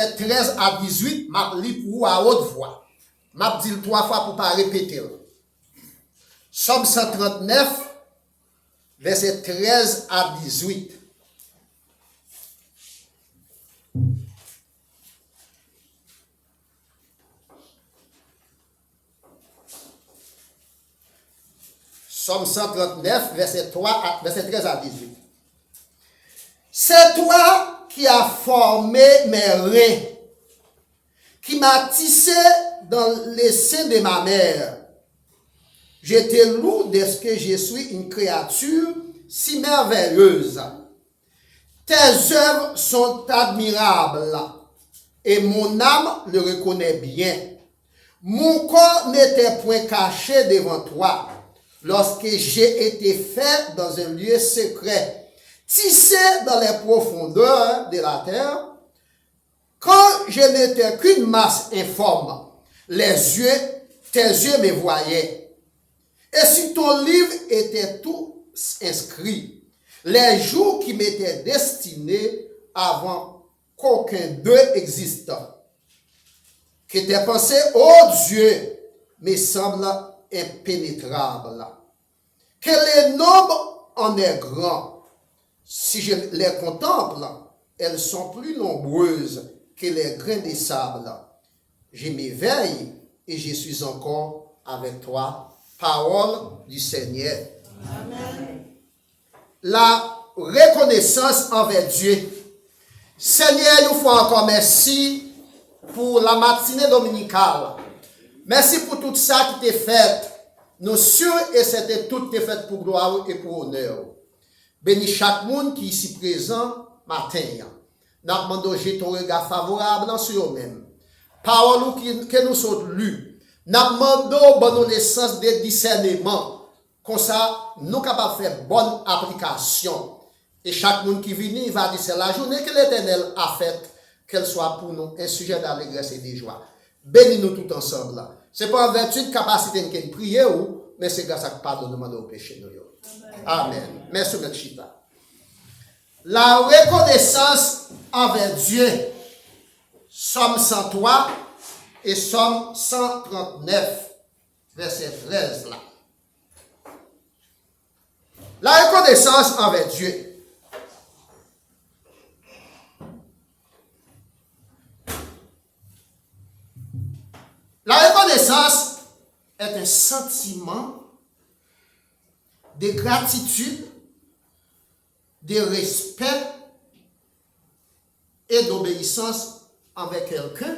13 à 18, m'a li pour à haute voix. M'a dit 3 fois pour pas répéter. Somme 139, verset 13 à 18. Somme 139, verset 13 à 18. C'est toi qui as formé mes reins, qui m'as tissé dans les seins de ma mère. Je te loue de ce que je suis une créature si merveilleuse. Tes œuvres sont admirables et mon âme le reconnaît bien. Mon corps n'était point caché devant toi lorsque j'ai été fait dans un lieu secret, tissé dans les profondeurs de la terre, quand je n'étais qu'une masse informe, tes yeux me voyaient. Et si ton livre était tout inscrit, les jours qui m'étaient destinés avant qu'aucun d'eux existe, que tes pensées, ô Dieu, me semblent impénétrables. Que le nombre en est grand. Si je les contemple, elles sont plus nombreuses que les grains de sable. Je m'éveille et je suis encore avec toi. Parole du Seigneur. Amen. La reconnaissance envers Dieu. Seigneur, nous faisons encore merci pour la matinée dominicale. Merci pour tout ça qui t'est fait. Nous sûrs et c'était tout est fait pour gloire et pour honneur. Bénis chaque monde qui est ici présent matin. Nous demandons ton regard favorable sur eux-mêmes. Parole que nous sommes lus. Nous demandons bonne naissance de discernement. Comme ça, nous sommes capables de faire bonne application. Et chaque monde qui vient, va dire c'est la journée que l'Éternel a faite, qu'elle soit pour nous un sujet d'allégresse et de joie. Bénis-nous tout ensemble. Ce n'est pas en vertu de capacité de prier, mais c'est grâce à pardonnement de nos péchés. Amen. Merci, M. Chita. La reconnaissance envers Dieu. Somme 103 et Somme 139, verset 13 là. La reconnaissance envers Dieu. La reconnaissance est un sentiment de gratitude, de respect et d'obéissance envers quelqu'un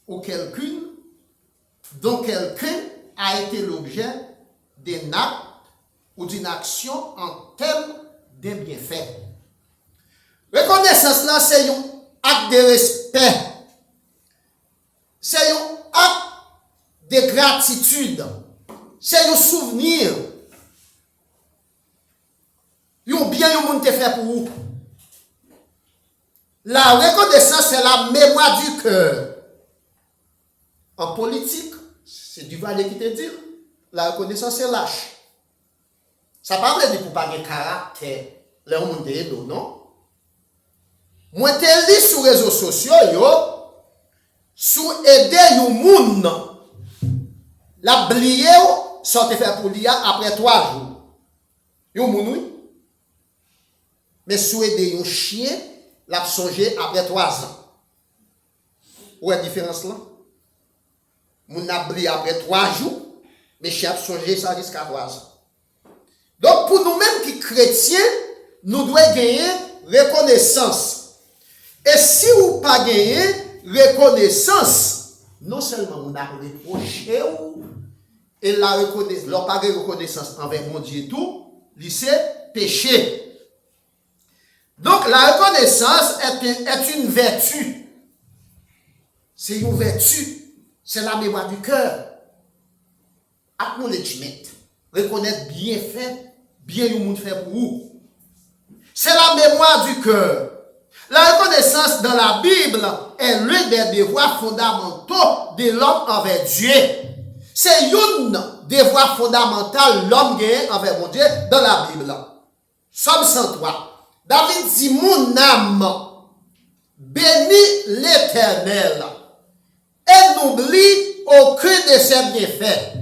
ou quelqu'une dont quelqu'un a été l'objet d'un acte ou d'une action en termes d'un bienfait. Reconnaissance là, c'est un acte de respect. C'est un acte de gratitude. C'est un souvenir. Un bien un monde te fait pour vous. La reconnaissance, c'est la mémoire du cœur. En politique, c'est du valet qui te dit, la reconnaissance, c'est lâche. Ça ne veut pas dire pour pas de caractère, le monde est non. Moi, je lis sur les réseaux sociaux, sur aider les gens, la blier, ça te fait pour l'IA après 3 jours. Yo moun, mais sous aider un chien, l'a songé après 3 ans. Où est la différence là? Moun a brillé après 3 jours, mais chien a songé ça jusqu'à 3 ans. Donc pour nous-mêmes qui chrétiens, nous devons gagner reconnaissance. Et si vous pas gagner reconnaissance, non seulement on a reproché et la reconnaissance, leur pas de reconnaissance envers mon Dieu tout, c'est péché. Donc la reconnaissance est une vertu. C'est une vertu. C'est la mémoire du cœur. Acknowledgement. Reconnaître bien fait, bien le monde fait pour vous. C'est la mémoire du cœur. La reconnaissance dans la Bible est l'un des devoirs fondamentaux de l'homme envers Dieu. C'est un devoir fondamental l'homme gagne envers mon Dieu dans la Bible. Somme 103. David dit, mon âme, bénis l'Éternel. l'Éternel et n'oublie aucun de ses bienfaits.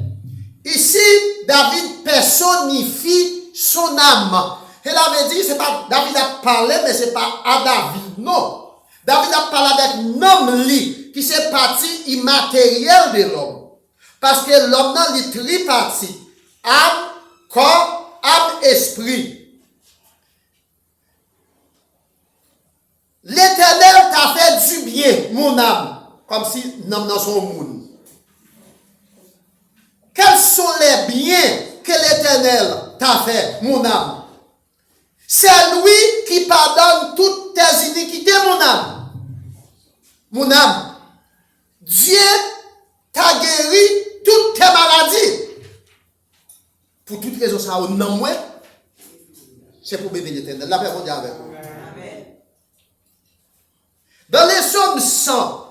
Ici, David personnifie son âme. Et là, veut dire, c'est pas David a parlé, mais c'est pas à David, non. David a parlé avec l'homme qui c'est partie immatérielle de l'homme. Parce que l'homme n'a les triparties. Âme, corps, âme, esprit. L'Éternel t'a fait du bien, mon âme. Comme si l'homme dans son monde. Quels sont les biens que l'Éternel t'a fait, mon âme? C'est lui qui pardonne toutes tes iniquités, mon âme. Mon âme. Dieu t'a guéri toutes tes maladies. Pour toutes raisons, ça, non, moi, c'est pour bénir l'Éternel. La paix mondiale avec vous. Dans les psaumes 100,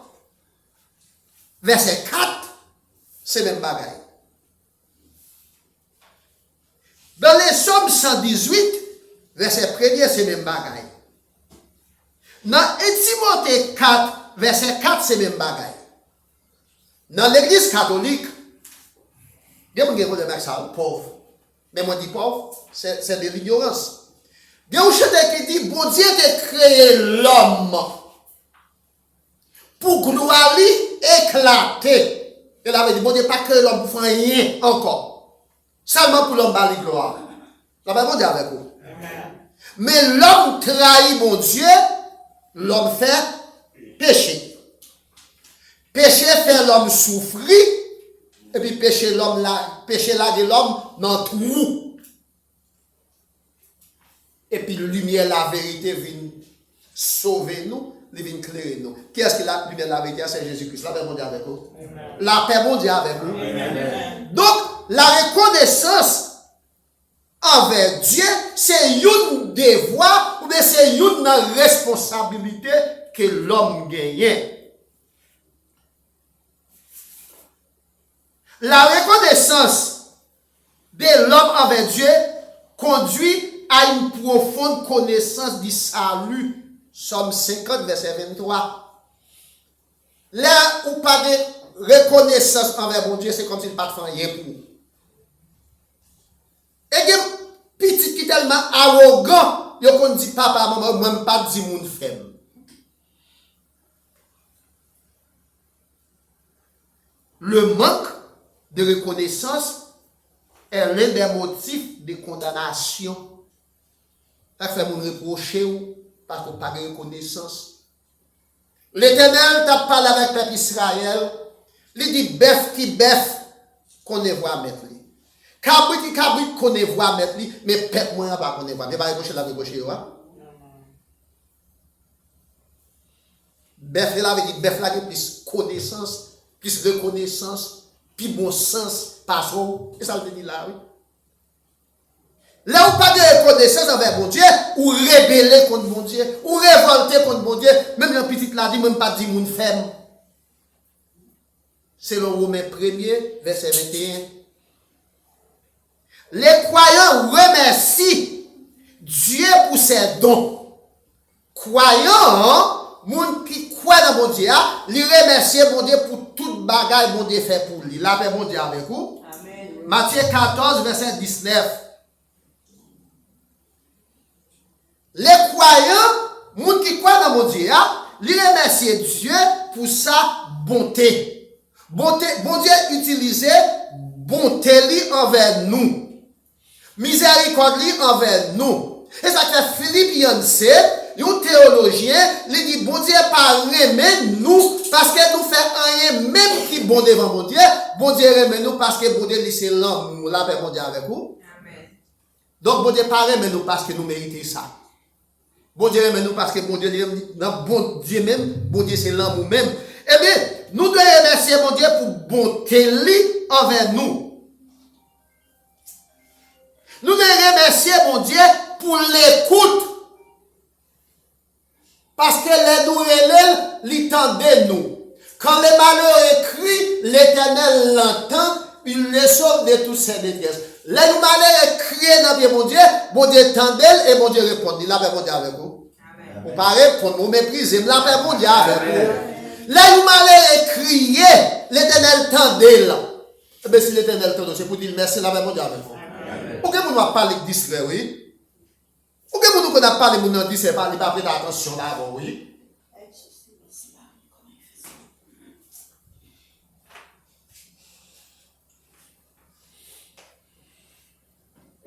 verset 4, c'est même bagaille. Dans les psaumes 118, verset 1er, c'est même bagaille. Dans Timothée 4, verset 4, c'est même bagaille. Dans l'église catholique, il y a des gens qui sont pauvres. Mais moi, je dis pauvre, c'est de l'ignorance. Il y a un chrétien qui dit, bon Dieu a créé l'homme pour gloire éclater. Il avait dit, bon Dieu pas créé l'homme pour faire rien encore. Seulement pour l'homme bali gloire. La Bible dit avec vous. Mais l'homme trahit mon Dieu, l'homme fait péché. Péché fait l'homme souffrir, et puis péché là de l'homme dans trou. Et puis lumière, la vérité vient sauver nous, il vient éclairer nous. Qui est-ce qui la lumière, la vérité? C'est Jésus-Christ. La paix mondiale avec vous. La paix mondiale avec vous. Donc, la reconnaissance envers Dieu, c'est une devoir ou bien c'est une responsabilité que l'homme gagne. La reconnaissance de l'homme envers Dieu conduit à une profonde connaissance du salut. Somme 50, verset 23. Là où pas de reconnaissance envers mon Dieu, c'est comme s'il n'a pas fait rien pour. Et il y a un petit qui est tellement arrogant, il qu'on dit papa, maman, même pas dit mon femme. Le manque de reconnaissance est l'un des motifs de condamnation. Ça fait mon reprocher parce qu'on n'a pas de reconnaissance. L'Éternel t'a parlé avec le peuple Israël. Il dit bœuf qui bœuf qu'on ne voit mettre. Cabrit qui cabrit qu'on ne voit mettre. Mais peuple moi pas qu'on ne voit. Mais pas reprocher la reprocher. Bœuf là veut dire bœuf là qui plus connaissance, plus reconnaissance, plus bon sens, pas trop. Et ça veut dire là, oui. Là où pas de reconnaissance envers mon Dieu, ou rébeller contre mon Dieu, ou révolter contre mon Dieu, même le petit là dit, même pas dit mon femme. C'est le Romain 1er, verset 21. Les croyants remercient Dieu pour ses dons. Croyants, moun qui croit dans mon Dieu, lui remercie mon Dieu pour toute bagaille mon Dieu fait pour lui. La paix mon Dieu avec vous. Amen. Matthieu 14, verset 19. Les croyants, moun qui croient dans mon Dieu, lui remercie Dieu pour sa bonté. Bon Dieu utilisait bonté envers nous. Miséricorde envers nous. Et ça fait Philippiens 7, un théologien, il dit, bon Dieu pas remet nous, parce que nous fait rien même qui bon devant mon Dieu, bon Dieu remet nous parce que bon Dieu c'est l'amour, la paix bon Dieu avec vous. Amen. Donc bon Dieu pas remet nous parce que nous méritons ça. Bon Dieu remet nous parce que bon Dieu même, bon Dieu c'est l'amour même. Eh bien, nous devons remercier mon Dieu pour bonté envers nous. Nous devons remercier mon Dieu pour l'écoute. Parce que les nous relèvent, l'entendez nous. Quand les malheurs écrits, l'Éternel l'entend, il les sauve de toutes ses détresses. Les nous malheurs criés dans bien mon Dieu tendait et mon Dieu répond. Il a bon Dieu avec vous. Amen. Vous parlez pour nous mépriser, il a bon Dieu avec vous. Là, vous m'allez crier, l'Éternel tendait là. Eh bien, si l'Éternel tendait, c'est pour dire merci, la même avec vous. Pourquoi vous ne parlez distrait, oui? Pourquoi vous ne parlez pas de distrait, pas prêter attention là, oui?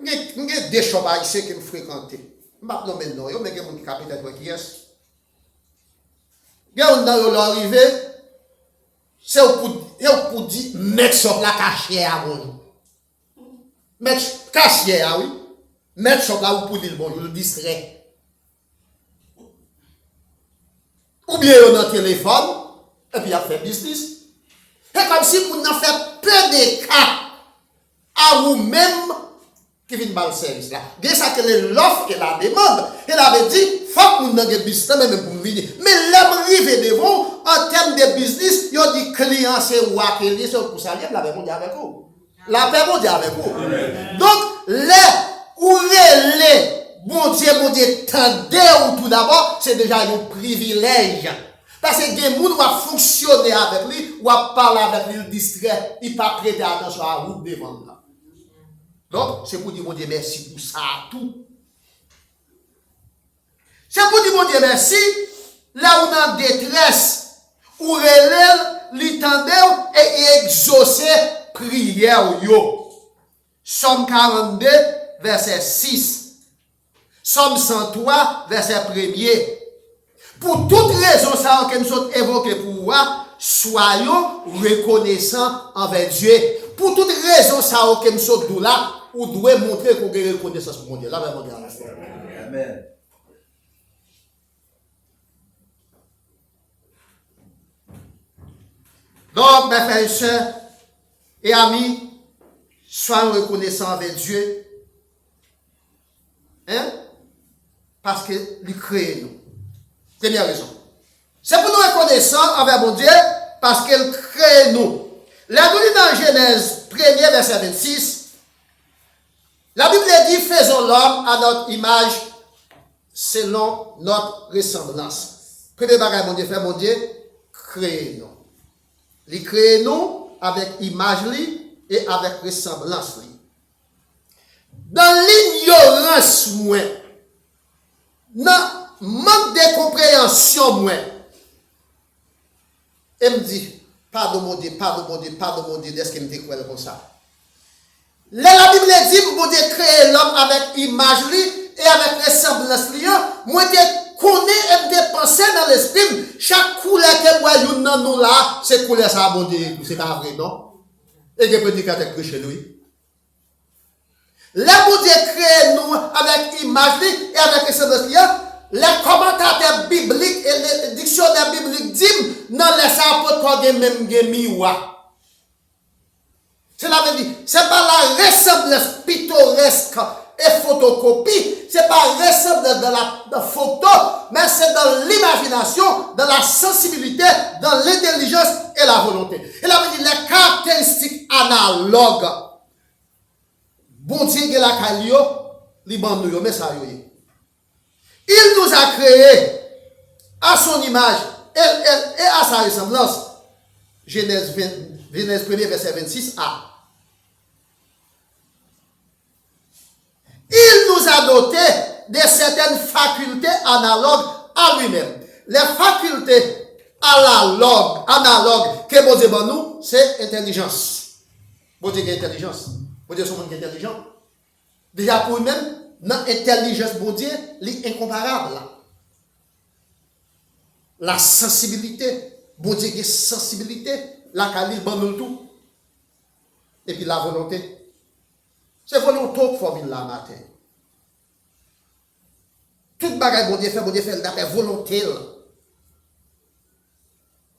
Il y a des choses ici que je fréquente. Je ne sais pas maintenant, mais il y a des gens qui peut-être qui est. Il y a des gens qui arrivé, c'est pour dire, mettre sur la cachère à mon. Mettre cachère, oui. Mettre sur la pour dire bonjour, le distrait. Ou bien on a un téléphone, et puis il a fait business. C'est comme si vous n'avez fait peu de cas à vous-même qui vient par le service là. C'est ça que l'offre et la demande. Elle avait dit, il faut que nous ayons un business même pour venir. Mais l'arrivée devant, en termes de business, il y a des clients, c'est roi qui est pour ça, la paix mondiale avec vous. La paix mondiale avec vous. Donc, les ou les bon Dieu, tendez ou tout d'abord, c'est déjà un privilège. Parce que des gens qui fonctionner avec lui, ou parler avec lui, le distrait, il ne pas prêter attention à vous devant là. Donc, c'est pour dire, mon Dieu, merci pour ça, tout. C'est pour dire, mon Dieu, merci, là où on est en détresse, ou relève, l'étendue et exaucer prière, yo. Somme 42, verset 6. Somme 103, verset 1er. Pour toute raison, ça, que nous sommes évoqués pour vous, soyons reconnaissants envers Dieu. Pour toute raison, ça, que nous sommes là, ou doit montrer qu'on a reconnaissance pour mon Dieu. Là, vraiment, Amen. Donc, mes frères et sœurs et amis, soyons reconnaissants envers Dieu. Hein? Parce qu'il crée nous. Première raison. C'est pour nous reconnaissants envers mon Dieu, parce qu'il crée nous. La Bible dans Genèse 1er, verset 26, la Bible dit, faisons l'homme à notre image, selon notre ressemblance. Premier bagage, mon Dieu, fait mon Dieu, créez-nous. Il crée nous avec image et avec ressemblance. Dans l'ignorance, moi, dans manque de compréhension, moi, elle me dit, pardon mon Dieu, pardon mon Dieu, pardon mon Dieu, est-ce qu'elle me dit quoi comme ça? Là, la Bible dit, mon Dieu créer l'homme avec image et avec ressemblance. Moi, je connais et je pense dans l'esprit, chaque couleur que moi, je dans nous là, c'est couleur ça, mon Dieu, c'est pas vrai, non? Et je peux dire qu'elle est chez lui. Là, mon Dieu crée nous avec image et avec ressemblance. Les commentateurs bibliques et les dictionnaires bibliques disent, non, les apôtres même miroir. Cela veut dire, c'est pas la ressemblance pittoresque et photocopie, c'est pas la ressemblance de la photo, mais c'est dans l'imagination, dans la sensibilité, dans l'intelligence et la volonté. Et là, veut dire les caractéristiques analogues. Bon Dieu, la calio, nous, mais ça, il nous a créés à son image et à sa ressemblance. Genèse 1er, verset 26a. Il nous a doté de certaines facultés analogues à lui-même. Les facultés analogues que bon Dieu nous, c'est intelligence. Bon Dieu, intelligence. Bon Dieu, c'est intelligent. Déjà pour lui-même, dans l'intelligence, bon Dieu, est incomparable. La sensibilité, bon Dieu, qui sensibilité, la qualité, bon nous tout. Et puis la volonté. C'est volonté qu'il faut venir là matin. Tout bagage, bon Dieu fait d'après volonté.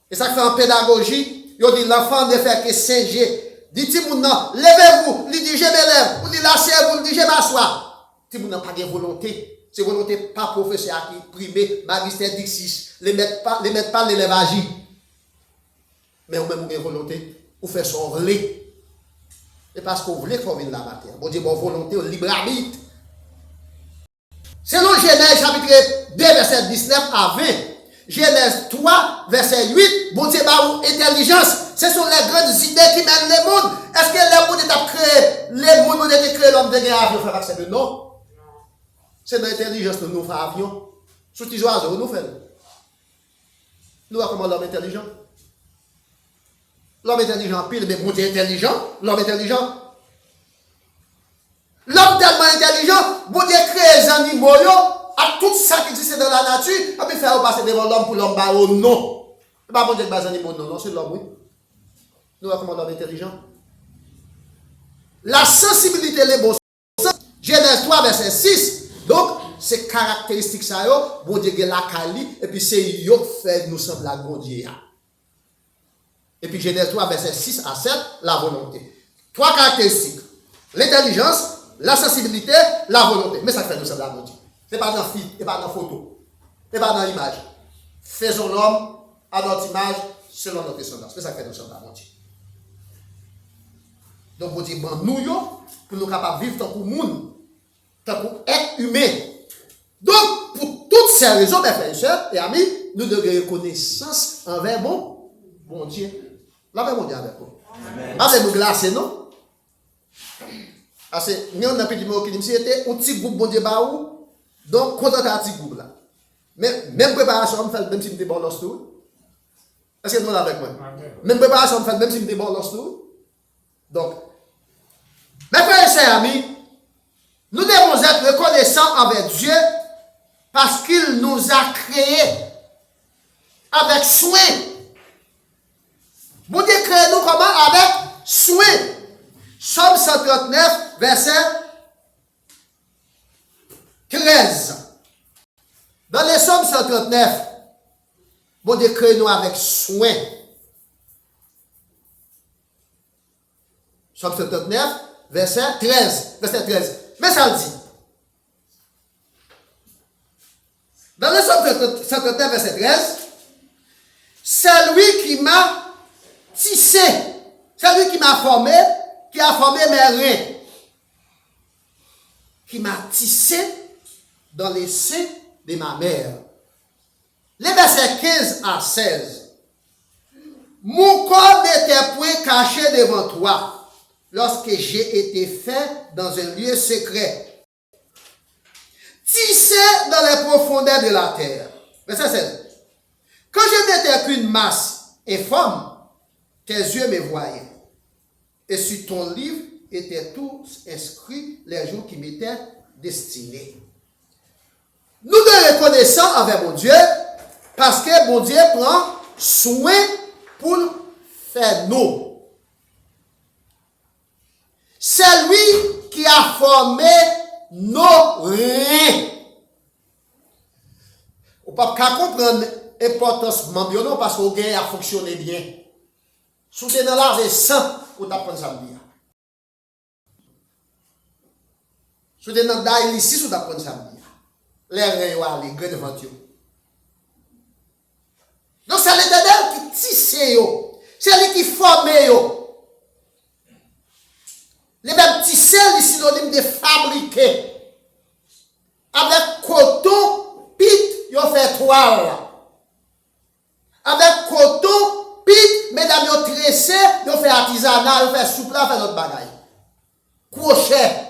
Et ça fait en pédagogie, il dit l'enfant ne fait que singer. Dit-il, levez-vous, il dit je me lève, il dit lassez-vous, il dit je m'assois. Si vous n'avez pas de volonté, c'est volonté pas professeur qui primé, magister dixis, les mettre pas l'élève agir. Mais vous même vous avez volonté, vous faites son relais. Et parce que vous voulez qu'on vienne la matière. Bon Dieu, bonne volonté, au libre arbitre. Selon Genèse chapitre 2, verset 19 à 20, Genèse 3, verset 8, bon Dieu bah ou intelligence. Ce sont les grandes idées qui mènent les mondes. Est-ce que les mondes ont créé, les mondes ont été créés, l'homme de guerre avion faire accès de non? C'est dans l'intelligence que nous faisons avion. Sous les oiseaux, nous faisons. Nous voyons comment l'homme est intelligent. L'homme intelligent pile, mais bon Dieu intelligent. L'homme intelligent. L'homme tellement intelligent, bon Dieu crée les animaux, à tout ça qui existe dans la nature, et puis faire passer devant l'homme pour l'homme, bah, oh non. C'est pas bon Dieu qui base animaux, non, c'est l'homme, oui. Nous voyons comment l'homme est intelligent. La sensibilité, les bons sens, Genèse 3, verset 6. Donc, c'est caractéristique ça, bon Dieu qui la cali, et puis c'est yo fait nous semble la bon Dieu. Et puis Genèse 3, verset 6 à 7, la volonté. Trois caractéristiques. L'intelligence, la sensibilité, la volonté. Mais ça fait nous semble la bon Dieu. Ce n'est pas dans film, ce n'est pas dans photo, ce n'est pas dans l'image. Faisons l'homme à notre image, selon notre descendance. C'est ça fait nous semble la bon Dieu. Donc, bon Dieu, nous, pour nous capables de vivre tant que monde, tant qu'être humain. Donc, pour toutes ces raisons, mes frères et sœurs et amis, nous devons reconnaissance envers bon Dieu. Là, bon Dieu avec vous. Avec nous glacer, non? Parce que nous, on a petit mot qui dit, c'était un petit groupe bon Dieu, donc, content à un petit groupe là. Mais même préparation, on fait même si nous sommes bon l'ostou. Est-ce que vous êtes avec moi? Même préparation, on fait même si nous sommes bon l'ostou. Donc, mes frères et sœurs amis, nous devons être reconnaissants envers Dieu parce qu'il nous a créés avec soin. Vous Dieu créé nous comment? Avec soin. Somme 139, verset 13. Dans les Psaumes 139, bon Dieu crée nous avec soin. Psaume 139, verset 13. Verset 13. Mais ça le dit. Dans le Psaume 139, verset 13, c'est lui qui m'a tissé. C'est lui qui m'a formé, qui a formé mes reins. Qui m'a tissé dans les seins de ma mère. Les versets 15 à 16. Mon corps n'était point caché devant toi lorsque j'ai été fait dans un lieu secret. Tissé dans les profondeurs de la terre. Verset 16. Quand je n'étais qu'une masse informe, tes yeux me voyaient. Et sur ton livre étaient tous inscrits les jours qui m'étaient destinés. Nous nous reconnaissons avec mon Dieu parce que mon Dieu prend soin pour faire nous. C'est lui qui a formé nos reins. On ne peut pas comprendre l'importance de l'embryon parce que le a fonctionné bien. Si vous êtes dans la sang, vous apprendre ça bien. Si vous êtes dans la ici, vous apprendre ça bien. Les reins, les grains de venture. Donc c'est l'Éternel qui tisse, c'est lui qui forme. Les mêmes tisser, les synonymes de fabriquer. Avec coton, pit, ils ont fait toile. Avec coton, pit, mesdames, ils ont tressé, ils ont fait artisanat, ils ont fait souple, ils ont fait notre bagaille. Crochet.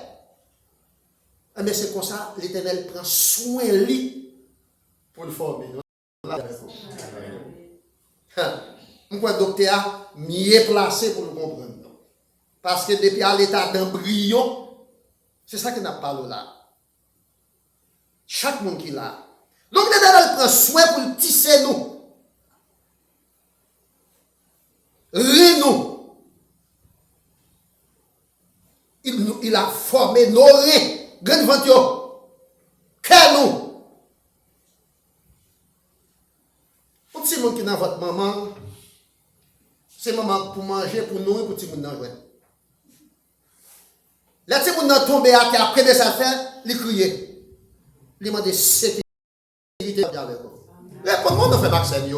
Mais c'est comme ça, l'Éternel prend soin de lui pour le former. Pourquoi le docteur mieux placé pour le comprendre? Parce que depuis à l'état d'embryon, c'est ça qu'on a parlé là. Chaque monde qui l'a. Donc l'Éternel prend soin pour le tisser nous. Nous. Il a formé nos reins. Grande venture. Que nous. Pour petit monde qui est dans votre maman, c'est maman pour manger, pour nourrir, pour petit monde dans le les petits gens sont tombés à terre, après de sa faire, ils criaient. Ils demandent sécurité avec vous. Comment on fait vaccin? Ils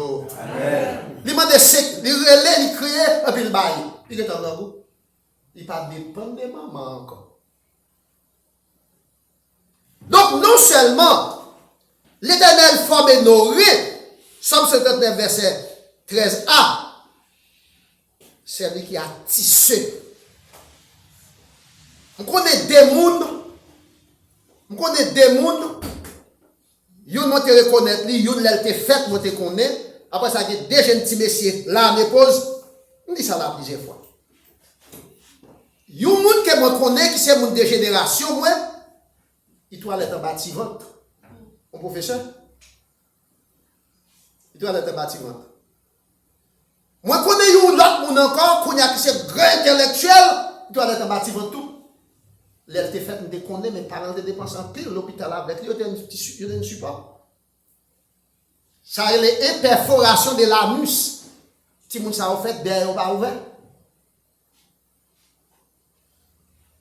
demandent sécurité, ils relaient, ils criaient, et puis ils baillent. Ils étaient dans vous. Ils ne pas dépendre de maman encore. Donc, non seulement l'Éternel forme nos reins, Somme 59, verset 13a. C'est lui qui a tissé. On connaît des mondes. On connaît des mondes. Yon monte reconnaître lui, yon l'elle te fait, monte connaît. Après ça, il y a des jeunes petits messieurs là, me pose. On dit ça là plusieurs fois. Yon monde que moi connais qui c'est monde de génération, moi, il doit être en bâtiment. Mon professeur, il doit être en bâtiment. Moi connais yon l'autre monde encore, qu'on a qui c'est grand intellectuel, il doit être en bâtiment tout. L'elle te fait, me connaît, mes parents de dépenser en pile l'hôpital avec lui, il y a un support. Ça a les imperforations de l'anus. Si moun ça a fait, bien, on va ouvert.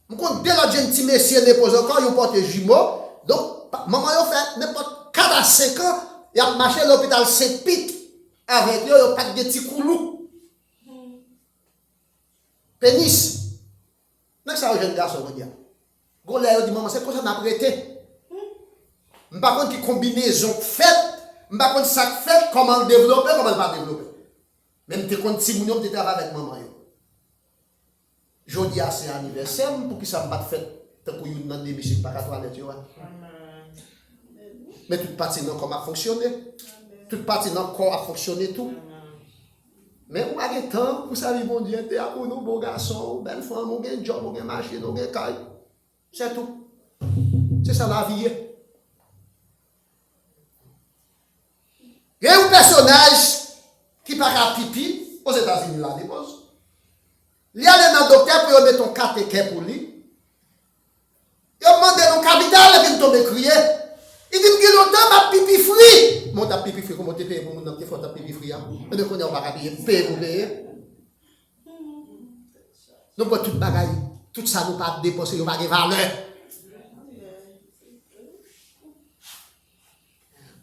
On compte bien l'autre petit monsieur ne pose encore, il porte jumeau. Donc, maman a fait n'importe 4 à 5 ans, il a marché à l'hôpital Saint-Pite avec lui, il a pas de petits coulous. Pénis. Mais ça, jeune garçon, on dit. Golé, il dit, maman, c'est quoi ça m'a prêté? Je ne sais pas qui combinaison faite. Je ne sais pas ça fait, comment le développer, comment le pas développer. Même si tu es tu travailles avec maman. Je dis à c'est anniversaire, pour que ça ne pas fait, tant que vous demandez, monsieur, pas qu'à toilette. Mais toute partie dans le corps a fonctionné. Toute partie dans le corps a fonctionné tout. Mais on a des temps pour savoir, bon Dieu, tu es pour nous, bon garçon, belle femme, on a un job, on a un marché, on a un caille. C'est tout. C'est ça la vie. Il y a un personnage qui part à pipi aux États-Unis, là, dépose. Il y a un docteur pour mettre un catéquet pour lui. Il a demandé un capital et puis il tombe crier. Il dit que longtemps, ma pipi free. Mon ta pipi free, comment tu payes pour mon petit fort ta pipi free? Mais de connaître, on va payer, payer pour payer. Nous pas tout bagaille, tout ça nous pas dépenser, nous pas de valeur.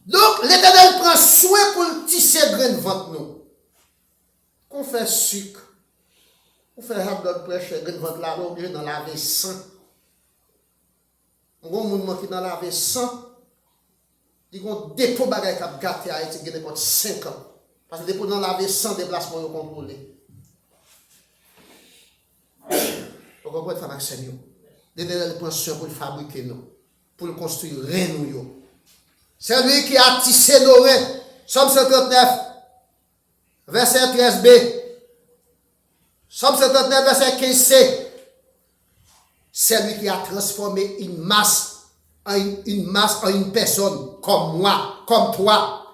Donc, l'Éternel prend soin pour le tisser grain de ventre nous. Qu'on fait sucre, on fait hot dog prêche, grain de ventre là, on est obligé d'en laver 100. On a un monde qui dans laver 100. Il y a un dépôt de bagaille qui a gâté à Haïti, qui a n'importe 5 ans. Parce que le dépôt dans laver 100 déplacements contrôlés. Vous comprenez, frère Maxime? L'Éternel prend soin pour le fabriquer nous, pour le construire rien nous. C'est lui qui a tissé nos reins. Somme 59, verset 13b. Somme 59, verset 15c. C'est lui qui a transformé une masse en une personne, comme moi, comme toi.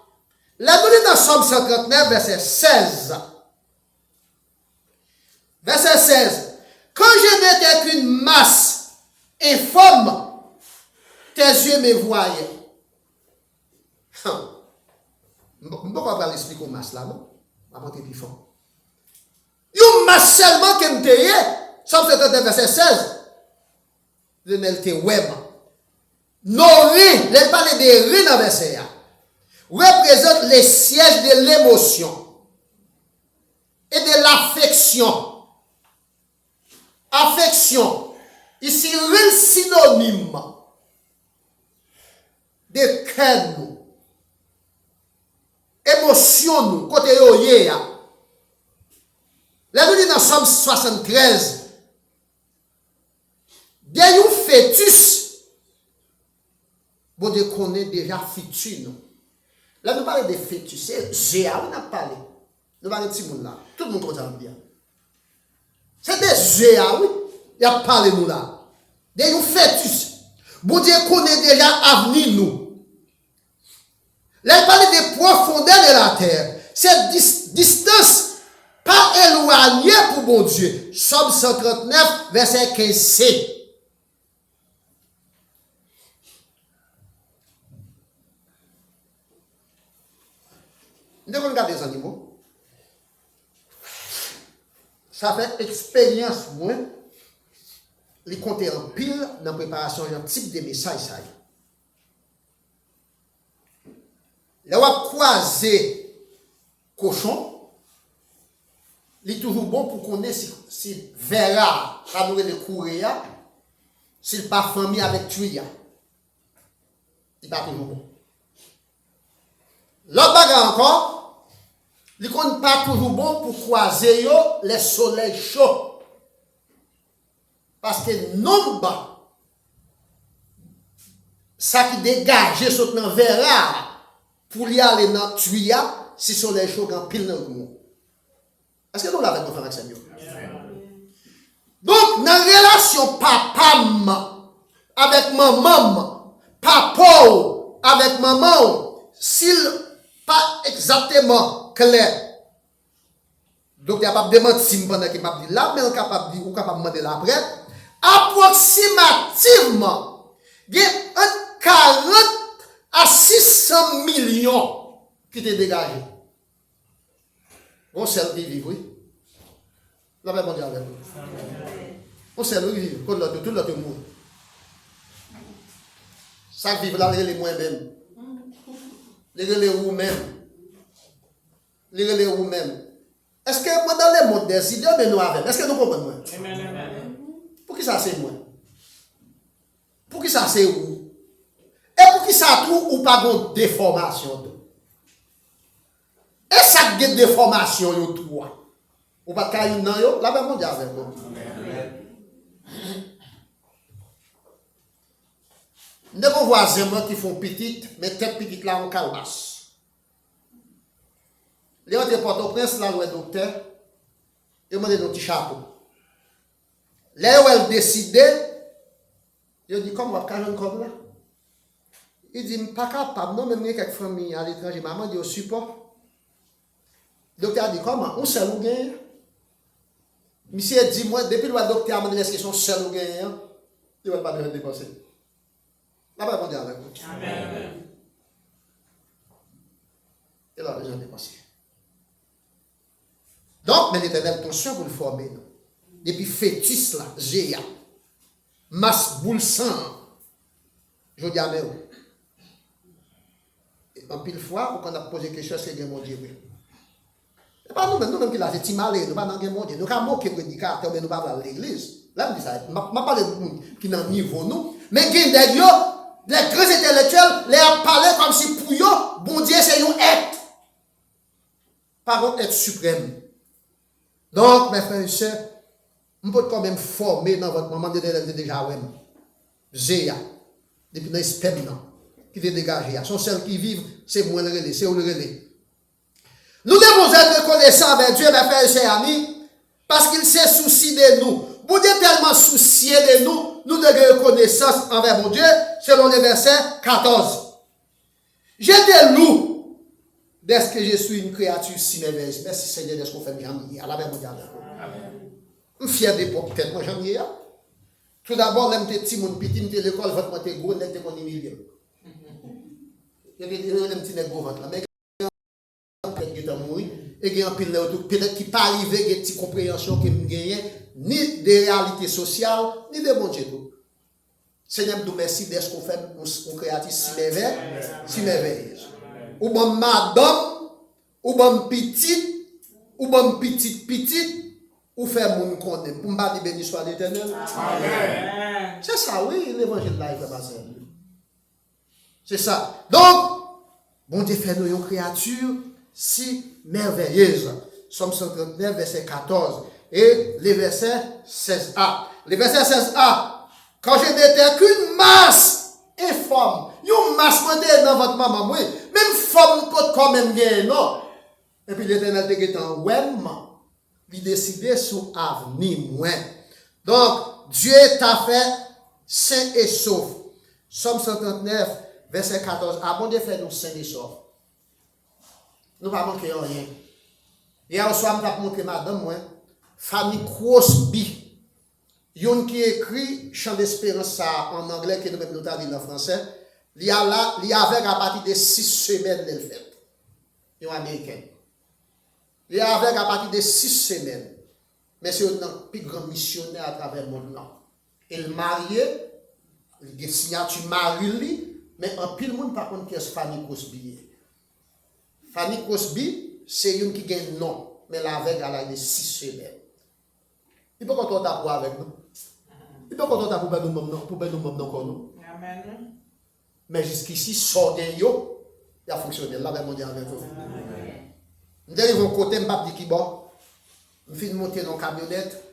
Là, nous lisons dans Somme 59, verset 16. Verset 16. Quand je n'étais qu'une masse informe, tes yeux me voyaient. Je ne peux pas l'expliquer aux masses là, non? Avant que tu fort. Une masse seulement qui me paye. Somme 59, verset 16. Le nelte web. Nos riz, les parler des riz dans le verset, représente les sièges de l'émotion et de l'affection. Affection. Ici, riz synonyme de cœur nous. Émotion nous, côté yoye. Là, nous dit dans Somme 73, dès un fœtus, bon Dieu connaît déjà fœtus nous. Là, nous parlons des fœtus, c'est Géa, on a parlé. Nous parlons de ce monde là. Tout le monde comprend bien. C'est des Géa, oui. Il a parlé nous là. Dès un fœtus. Bon Dieu connaît déjà l'avenir nous. Là, il parle des profondeurs de la terre. Cette distance pas éloignée pour bon Dieu. Somme 139, verset 15c. Nous regardons les animaux. Ça fait expérience, moi. Les compter en pile dans la préparation d'un type de message. Ça. Là, on va croiser cochon. Il est toujours bon pour qu'on ait si verra, ça nous de courir, s'il pas famille avec tuya. Il n'est pas toujours bon. L'autre bagarre encore, il n'est pas toujours bon pour croiser les soleils chauds. Parce que non bas, ça qui dégage sur le verra pour y aller dans le tuya, si le soleil chaud quand pile dans le monde. Est-ce que nous l'avons fait avec ça? Donc, dans la relation papa avec maman, papa avec maman, s'il pas exactement clair, donc il n'y a pas de mentir pendant qu'il m'a dit là, mais on est capable de demander là après, approximativement, il y a 40 à 600 millions qui étaient dégagés. On sait qui vit, oui. La paix mondiale avec nous. On sait qui vit, tout l'autre monde. Ça vivre là, les moins-mêmes. Les vous-même. Les vous-même. Est-ce que moi, dans le monde des idées, mais nous avons. Est-ce que nous comprenons? Pour qui ça c'est moi? Pour qui ça c'est où? Et pour qui ça tout ou pas de déformation? Et ça a des déformations, yo tout. Ou pas de caillou nan yo, la paix mondiale avec nous. Nous avons voisins qui font petite, mais tête petite là en calebasse. Les autres Port-au-Prince, là, le docteur, ils m'ont donné un petit chapeau. Là où elle décidait, ils ont dit, comment on va faire comme là? Il dit, je ne suis pas capable, non, même quelques familles à l'étranger, maman dit au support. Le docteur a dit, comment? On sait où gagner? Monsieur dit, moi, depuis le docteur m'a dit, est-ce qu'ils sont seuls ou gagner? Il ne va pas devoir dépenser. La paix mondiale avec vous. Amen. Et là, les gens dépensé. Donc, mais l'Éternel, attention pour le former. Depuis fœtus là, géant, masse boule sang, je dis à vous. En pile fois, quand on a posé quelque chose, c'est mon Dieu. Ce n'est pas nous-mêmes qui l'avons fait timaler, nous ne sommes pas dans le Dieu. Nous avons moqué le prédicateur, mais nous ne sommes pas dans l'église. Là, je dis ça. Je ne parle pas de nous qui sont dans le niveau, nous. Mais il y a des grands intellectuels, les ont parlé comme si pour eux, bon Dieu, c'est un être. Par contre, être suprême. Donc, mes frères et sœurs, on peut quand même former dans votre moment de déjà, Zéa, depuis dans l'espèce qui est dégagé. Sont celles qui vivent, c'est moins le relais, c'est où le relais. Nous devons être reconnaissants avec Dieu, mes frères et sœurs amis, parce qu'il s'est soucié de nous. Bon Dieu tellement soucié de nous, nous devons reconnaissance envers mon Dieu, selon le verset 14. J'ai des loups. Dès que je suis une créature si merveilleuse, merci Seigneur, dès qu'on fait janvier, à la même mondiale. Je suis fier d'époque, peut-être moi janvier. Tout d'abord, je suis petit, mon petit, je suis l'école, je suis gros, je suis mon million. Je suis un petit nègre ventre là, mais peut-être que je mourir, et qu'il y a un pile peut-être qu'il n'est pas arrivé à une petite compréhension que je gagne, ni de réalité sociale, ni de mon Dieu. Seigneur, nous merci dès qu'on fait une créature si merveilleuse. Ou bon madame, ou bon petite, ou bon petite, ou faire mon compte. Pour me dire béni soit l'Éternel. Amen. C'est ça, oui, l'évangile là, il fait passer. C'est ça. Donc, bon Dieu fait nous une créature si merveilleuse. Somme 139, verset 14. Et le verset 16a. Le verset 16a. Quand je n'étais qu'une masse informe, une masse dans votre maman, oui. Même femme peut quand même gagner, non? Et puis l'Éternel était en ouèmement. Il décidait sur avenir, moins. Donc, Dieu t'a fait saint et sauf. Somme 139, verset 14. Ah, bon Dieu fait nous saint et sauf. Nous ne pas manquer rien. Hier soir, je vais montrer madame, moi, famille Crosby. Yon qui écrit Chant d'espérance en anglais, qui nous même nous avons dit en français. Il y a avec à partir de 6 semaines de le fait. Yon américain. Il y a avec à partir de 6 semaines. Mais c'est un plus grand missionnaire à travers le monde. Il marié, il a signature marié, mais en pile monde par contre qui est Fanny Crosby. Fanny Crosby, c'est une qui a un nom, mais la avec à de 6 semaines. Il peut qu'on t'en avec nous. Il peut qu'on t'en pour nous même non. Amen. Mais jusqu'ici, sort de yo, il a fonctionné. Là, mon Dieu, avec vous. Je dérive au côté, je ne sais pas qui bon. Je finis monter dans la camionnette.